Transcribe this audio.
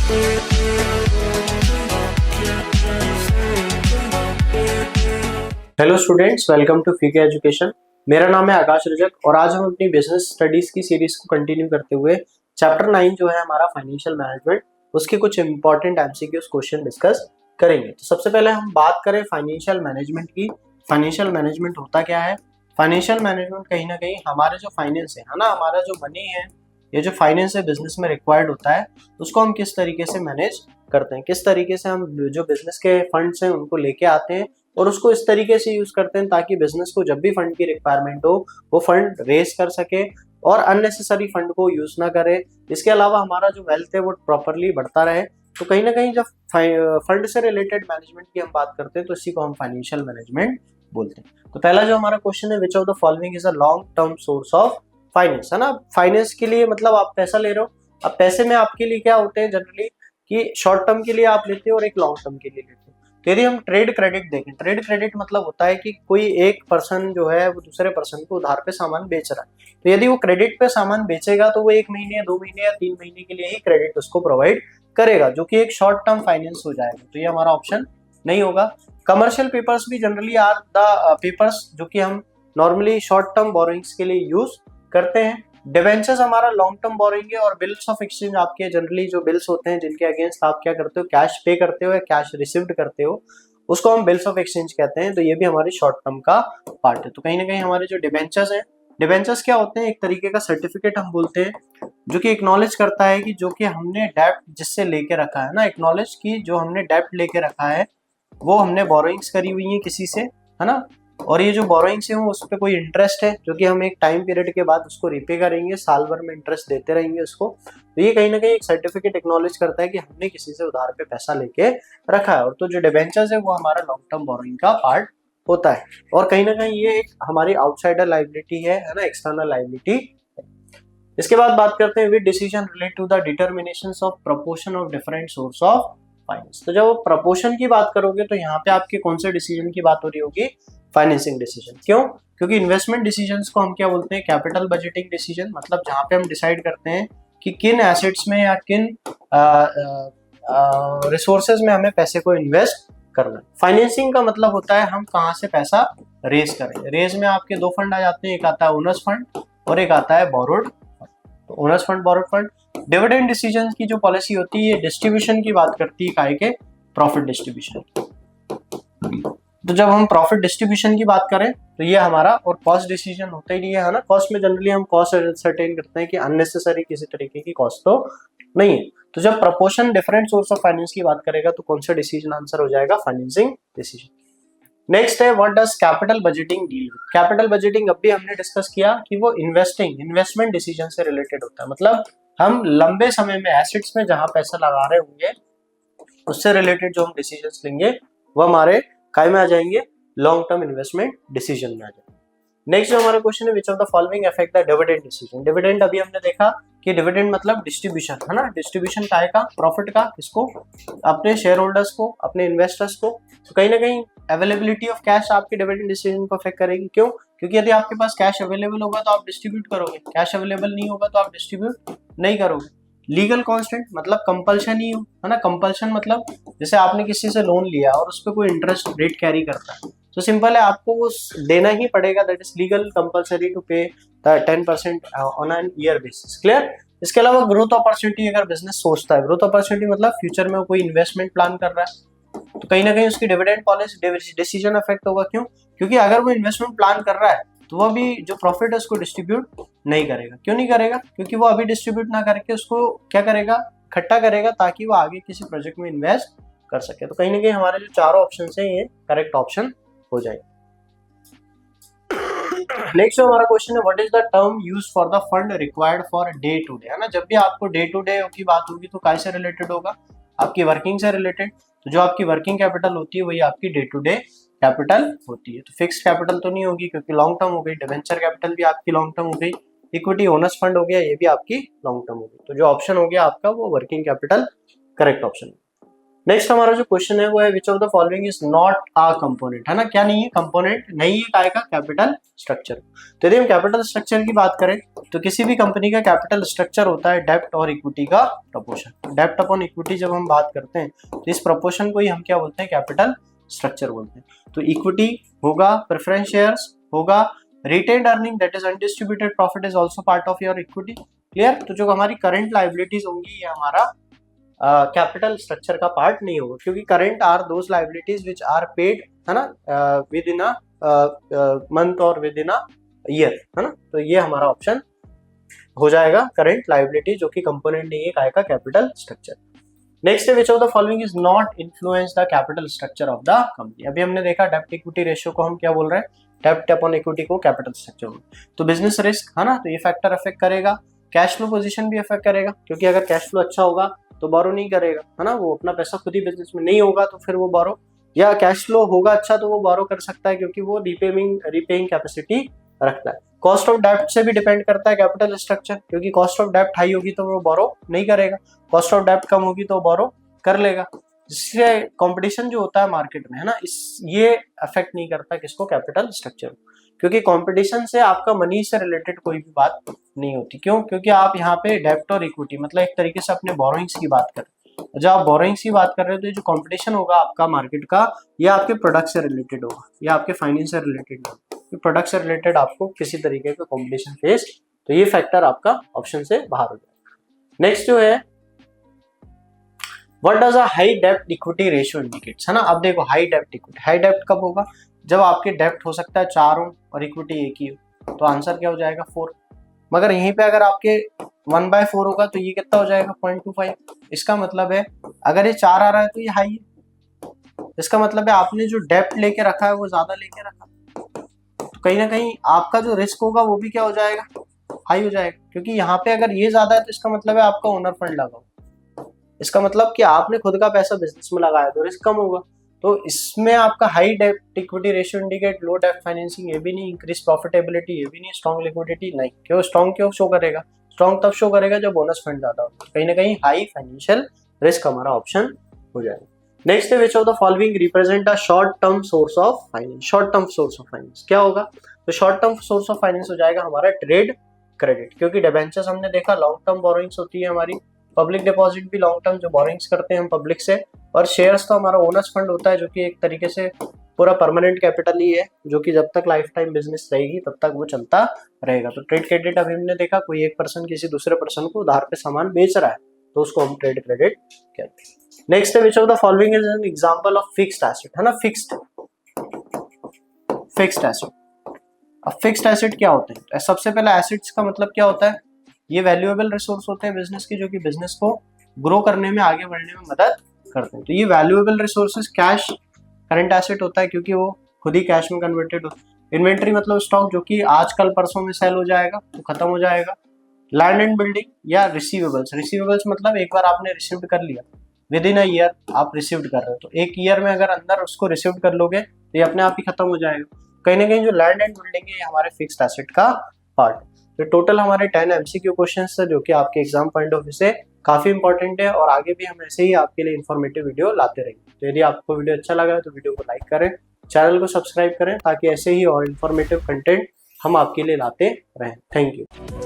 Hello students, welcome to फीके education. मेरा नाम है आकाश रजक और आज हम अपनी बिजनेस स्टडीज की सीरीज को कंटिन्यू करते हुए चैप्टर 9 जो है हमारा फाइनेंशियल मैनेजमेंट, उसके कुछ इंपॉर्टेंट एमसीक्यूज क्वेश्चन डिस्कस करेंगे। तो सबसे पहले हम बात करें फाइनेंशियल मैनेजमेंट की। फाइनेंशियल मैनेजमेंट होता क्या है? फाइनेंशियल मैनेजमेंट कहीं ना कहीं हमारे जो फाइनेंस है ना, हमारा जो मनी है, ये जो फाइनेंस है बिजनेस में रिक्वायर्ड होता है, उसको हम किस तरीके से मैनेज करते हैं, किस तरीके से हम जो बिजनेस के फंड्स हैं उनको लेके आते हैं और उसको इस तरीके से यूज करते हैं ताकि बिजनेस को जब भी फंड की रिक्वायरमेंट हो वो फंड रेज कर सके और अननेसेसरी फंड को यूज ना करे। इसके अलावा हमारा जो वेल्थ है वो प्रॉपरली बढ़ता रहे। तो कहीं ना कहीं जब फंड से रिलेटेड मैनेजमेंट की हम बात करते हैं तो इसी को हम फाइनेंशियल मैनेजमेंट बोलते हैं। तो पहला जो हमारा क्वेश्चन है, which of the following is a long term source of finance, है ना। फाइनेंस के लिए मतलब आप पैसा ले रहे हो। अब पैसे में आपके लिए क्या होते हैं जनरली कि शॉर्ट टर्म के लिए आप लेते हो और एक लॉन्ग टर्म के लिए लेते हो। तो यदि हम ट्रेड क्रेडिट देखें, ट्रेड क्रेडिट मतलब होता है कि कोई एक पर्सन जो है वो दूसरे पर्सन को उधार पे सामान बेच रहा है, तो यदि वो क्रेडिट पे सामान बेचेगा तो वो 1 महीने या 2 महीने या 3 महीने के लिए ही क्रेडिट उसको प्रोवाइड करेगा, जो कि एक शॉर्ट टर्म फाइनेंस हो जाएगा। तो ये हमारा ऑप्शन नहीं होगा। कमर्शियल पेपर्स भी जनरली आर द पेपर्स जो कि हम नॉर्मली शॉर्ट टर्म बोरोइंग्स के लिए यूज करते हैं। डिवेंचर्स हमारा लॉन्ग टर्म बोरोइंग है और बिल्स ऑफ एक्सचेंज आपके जनरली जो बिल्स होते हैं जिनके अगेंस्ट आप क्या करते हो, कैश पे करते हो या कैश रिसीव्ड करते हो, उसको हम बिल्स ऑफ एक्सचेंज कहते हैं। तो ये भी हमारी शॉर्ट टर्म का पार्ट है। तो कहीं ना कहीं हमारे जो डिवेंचर्स हैं, डिवेंचर्स क्या होते हैं? एक तरीके का सर्टिफिकेट हम बोलते हैं जो कि एक्नॉलेज करता है कि जो कि हमने डेब्ट जिससे लेके रखा है ना, एक्नॉलेज की जो हमने डेब्ट लेके रखा है वो हमने बोरोइंग्स करी हुई है किसी से, है ना। और ये जो बोरोइंग्स है उस पर कोई इंटरेस्ट है जो कि हम एक टाइम पीरियड के बाद उसको रिपे करेंगे, साल भर में इंटरेस्ट देते रहेंगे उसको। तो ये कहीं ना कहीं एक सर्टिफिकेट एक्नॉलेज करता है कि हमने किसी से उधार पे पैसा लेके रखा है। और तो जो डिबेंचर्स है वो हमारा लॉन्ग टर्म बोरोइंग का पार्ट होता है और कहीं ना कहीं ये एक हमारी आउटसाइडर लाइबिलिटी है ना, एक्सटर्नल लाइबिलिटी। इसके बाद बात करते हैं with decision relate to the determination of proportion of different source of finance. तो जब प्रपोर्शन की बात करोगे तो यहाँ पे आपके कौन से डिसीजन की बात हो रही होगी? Financing decision. क्यों? क्योंकि इन्वेस्टमेंट डिसीजंस को हम क्या बोलते हैं? Capital budgeting decision. मतलब जहाँ पे हम डिसाइड करते हैं कि किन एसेट्स में या किन रिसोर्सेज में हमें पैसे को इन्वेस्ट करना है। फाइनेंसिंग का मतलब होता है हम कहाँ से पैसा रेज करें। रेज में आपके 2 फंड आ जाते हैं, एक आता है ओनर्स फंड और एक आता है बोरोड। तो owner's fund, borrowed fund. Dividend decision की जो पॉलिसी होती है डिस्ट्रीब्यूशन की बात करती है, काय के प्रॉफिट डिस्ट्रीब्यूशन। तो जब हम प्रॉफिट डिस्ट्रीब्यूशन की बात करें तो ये हमारा, और कॉस्ट डिसीजन होता ही नहीं है ना। कॉस्ट में जनरली हम कॉस्ट सर्टेन करते हैं कि अननेसेसरी किसी तरीके की कॉस्ट तो नहीं है। तो जब proportion different source of finance की बात करेगा तो कौन सा डिसीजन आंसर हो जाएगा? Financing decision. नेक्स्ट है what does capital budgeting deal with. Capital budgeting अब भी हमने डिस्कस किया कि वो इन्वेस्टमेंट डिसीजन से रिलेटेड होता है। मतलब हम लंबे समय में एसेट्स में जहां पैसा लगा रहे होंगे उससे रिलेटेड जो हम डिसीजंस लेंगे वो हमारे काय में आ जाएंगे? लॉन्ग टर्म इन्वेस्टमेंट डिसीजन में आ जाएंगे। नेक्स्ट जो हमारा क्वेश्चन है, which of the following affect the dividend decision. Dividend अभी हमने देखा कि डिविडेंड मतलब डिस्ट्रीब्यूशन, है ना। डिस्ट्रीब्यूशन काय का? प्रॉफिट का। किसको? अपने शेयर होल्डर्स को, अपने इन्वेस्टर्स को। तो कहीं ना कहीं अवेलेबिलिटी ऑफ कैश आपके डिविडेंड डिसीजन को अफेक्ट करेगी। क्यों? क्योंकि यदि आपके पास कैश अवेलेबल होगा तो आप डिस्ट्रीब्यूट करोगे, कैश अवेलेबल नहीं होगा तो आप डिस्ट्रीब्यूट नहीं करोगे। लीगल कॉन्स्टेंट मतलब कंपल्शन ही हो, है ना। कंपल्शन मतलब जैसे आपने किसी से लोन लिया और उस पर कोई इंटरेस्ट रेट कैरी करता है तो सिंपल है आपको वो देना ही पड़ेगा। That is legal compulsory to pay 10% on an year basis. Clear? इसके अलावा ग्रोथ अपॉर्चुनिटी, अगर बिजनेस सोचता है, ग्रोथ अपॉर्चुनिटी मतलब फ्यूचर में कोई इन्वेस्टमेंट प्लान कर रहा है तो कहीं ना कहीं उसकी डिविडेंड पॉलिसी डिसीजन अफेक्ट होगा। क्यों? क्योंकि अगर वो इन्वेस्टमेंट प्लान कर रहा है तो वो भी जो प्रॉफिट है उसको डिस्ट्रीब्यूट नहीं करेगा। क्यों नहीं करेगा? क्योंकि वो अभी डिस्ट्रीब्यूट ना करके उसको क्या करेगा? इकट्ठा करेगा ताकि वो आगे किसी प्रोजेक्ट में इन्वेस्ट कर सके। तो कहीं ना कहीं हमारे जो चारों ऑप्शन है ये करेक्ट ऑप्शन हो जाएगा। नेक्स्ट हमारा क्वेश्चन है what is the term use for the fund required for day to day, है ना। जब भी आपको डे टू डे की बात होगी तो काय से रिलेटेड होगा? आपकी वर्किंग से रिलेटेड। तो जो आपकी वर्किंग कैपिटल होती है वही आपकी डे टू डे कैपिटल होती है। तो फिक्स्ड कैपिटल तो नहीं होगी क्योंकि लॉन्ग टर्म हो गई। डिवेंचर कैपिटल भी आपकी लॉन्ग टर्म हो गई। इक्विटी ओनर्स फंड हो गया, ये भी आपकी लॉन्ग टर्म हो गई। तो जो ऑप्शन हो गया आपका वो working capital correct option. Next हमारा जो क्वेश्चन है वो है which of the following is not a component, है ना, क्या नहीं है, कंपोनेंट नहीं है काय का, कैपिटल स्ट्रक्चर। तो यदि हम कैपिटल स्ट्रक्चर की बात करें तो किसी भी कंपनी का कैपिटल स्ट्रक्चर होता है डेब्ट और इक्विटी का प्रपोर्शन। डेब्ट अपॉन इक्विटी जब हम बात करते हैं तो इस प्रपोर्शन को ही हम क्या बोलते हैं, कैपिटल स्ट्रक्चर बोलते हैं। तो इक्विटी होगा, प्रेफरेंस शेयर्स होगा, retained earning that is undistributed profit is also part of your equity. Clear. तो जो हमारी करंट लायबिलिटीज होंगी ये हमारा कैपिटल स्ट्रक्चर का पार्ट नहीं होगा, क्योंकि current are those liabilities which are paid, है ना, विद इन अ मंथ और विद इन अ ईयर, है ना। तो ये हमारा ऑप्शन हो जाएगा करंट लायबिलिटी, जो कि कंपोनेंट नहीं है काय का, कैपिटल स्ट्रक्चर। नेक्स्ट है which of the following is not influence the capital structure of the company. अभी हमने देखा डेब्ट इक्विटी रेशियो को हम क्या बोल रहे हैं, डेब्ट अपॉन इक्विटी को कैपिटल स्ट्रक्चर में। तो बिजनेस रिस्क, है ना, तो ये फैक्टर अफेक्ट करेगा। कैश फ्लो पोजीशन भी अफेक्ट करेगा, क्योंकि अगर कैश फ्लो अच्छा होगा तो बोरो नहीं करेगा, है ना, वो अपना पैसा खुद ही बिजनेस में, नहीं होगा तो फिर वो बोरो, या कैश फ्लो होगा अच्छा तो वो बोरो कर सकता है, क्योंकि वो रीपेइंग कैपेसिटी रखता है। कॉस्ट ऑफ डेब्ट से भी डिपेंड करता है कैपिटल स्ट्रक्चर, क्योंकि कॉस्ट ऑफ डेब्ट हाई होगी तो वो बोरो नहीं करेगा, कॉस्ट ऑफ डेब्ट कम होगी तो बोरो कर लेगा। जिससे कंपटीशन जो होता है मार्केट में, है ना, ये अफेक्ट नहीं करता किसको, कैपिटल स्ट्रक्चर, क्योंकि कंपटीशन से आपका मनी से रिलेटेड कोई भी बात नहीं होती। क्यों? क्योंकि आप यहाँ पे डेब्ट और इक्विटी मतलब एक तरीके से अपने बोरोइंग्स की बात कर रहे हैं। जब आप बोरोइंग्स की बात कर रहे हो तो ये जो कंपटीशन होगा आपका मार्केट का, ये आपके प्रोडक्ट से रिलेटेड होगा या आपके फाइनेंस से रिलेटेड होगा। प्रोडक्ट से रिलेटेड आपको किसी तरीके का कंपटीशन फेस, तो ये फैक्टर आपका ऑप्शन से बाहर हो जाएगा। नेक्स्ट जो है व्हाट डज अ हाई डेब्ट इक्विटी रेशियो इंडिकेट्स, है ना। अब देखो हाई डेब्ट इक्विटी, हाई डेब्ट कब होगा, जब आपके डेब्ट हो सकता है 4 हो और इक्विटी 1 ही हो, तो आंसर क्या हो जाएगा 4। मगर यहीं पे अगर आपके 1/4 होगा तो ये कितना हो जाएगा 0.25। इसका मतलब है अगर ये 4 आ रहा है तो ये हाई है, इसका मतलब है आपने जो डेब्ट लेके रखा है वो ज्यादा लेके रखा, तो कहीं ना कहीं आपका जो रिस्क होगा वो भी क्या हो जाएगा, हाई हो जाएगा। क्योंकि यहाँ पे अगर ये ज्यादा है तो इसका मतलब है आपका ओनर फंड लगा, इसका मतलब कि आपने खुद का पैसा बिजनेस में लगाया तो रिस्क कम होगा। तो इसमें आपका हाई डेब्ट इक्विटी रेशियो इंडिकेट लो डेब्ट फाइनेंसिंग, ये भी नहीं, इंक्रीज प्रॉफिटेबिलिटी, ये भी नहीं, स्ट्रॉन्ग लिक्विडिटी नहीं। क्यों स्ट्रॉन्ग क्यों शो करेगा, स्ट्रॉन्ग तब शो करेगा जब बोनस फंड ज्यादा होगा, कहीं ना कहीं हाई फाइनेंशियल रिस्क हमारा ऑप्शन हो जाएगा। नेक्स्ट है which of the following represent a short term source of finance. Short term source of finance क्या होगा, तो short term source of finance हो जाएगा हमारा ट्रेड क्रेडिट, क्योंकि डिबेंचर्स हमने देखा लॉन्ग टर्म बोरोइंग्स होती है हमारी, पब्लिक डिपॉजिट भी लॉन्ग टर्म जो बोरिंग्स करते हैं हम पब्लिक से, और शेयर्स तो हमारा ओनर्स फंड होता है जो कि एक तरीके से पूरा परमानेंट कैपिटल ही है, जो कि जब तक लाइफ टाइम बिजनेस रहेगी तब तक वो चलता रहेगा। तो ट्रेड क्रेडिट अभी हमने देखा कोई एक पर्सन किसी दूसरे पर्सन को उधार पे सामान बेच रहा है तो उसको हम ट्रेड क्रेडिट कहते हैं। नेक्स्ट है which of the following is an example of fixed asset, है ना, फिक्स्ड एसेट। अब फिक्स्ड एसेट क्या होते हैं, सबसे पहले एसेट्स का मतलब क्या होता है, ये वैल्यूएबल रिसोर्स होते हैं बिजनेस की, जो कि बिजनेस को ग्रो करने में, आगे बढ़ने में मदद करते हैं। तो ये valuable resources cash current asset होता है, क्योंकि वो खुद ही कैश में कन्वर्टेड होता है। इन्वेंट्री मतलब स्टॉक जो कि आज कल परसों में सेल हो जाएगा तो खत्म हो जाएगा। लैंड एंड बिल्डिंग या रिसीवेबल्स मतलब एक बार आपने रिसीव कर लिया, विद इन अ ईयर आप रिसीव्ड कर रहे हो, तो एक ईयर में अगर अंदर उसको रिसीव कर लोगे तो ये अपने आप ही खत्म हो जाएगा। कहीं ना कहीं जो लैंड एंड बिल्डिंग है ये हमारे फिक्स्ड एसेट का पार्ट। तो टोटल हमारे 10 एमसीक्यू क्वेश्चंस थे, जो कि आपके एग्जाम पॉइंट ऑफ व्यू से काफी इंपॉर्टेंट है, और आगे भी हम ऐसे ही आपके लिए इन्फॉर्मेटिव वीडियो लाते रहेंगे। तो यदि आपको वीडियो अच्छा लगा तो वीडियो को लाइक करें, चैनल को सब्सक्राइब करें, ताकि ऐसे ही और इन्फॉर्मेटिव कंटेंट हम आपके लिए लाते रहें। Thank you.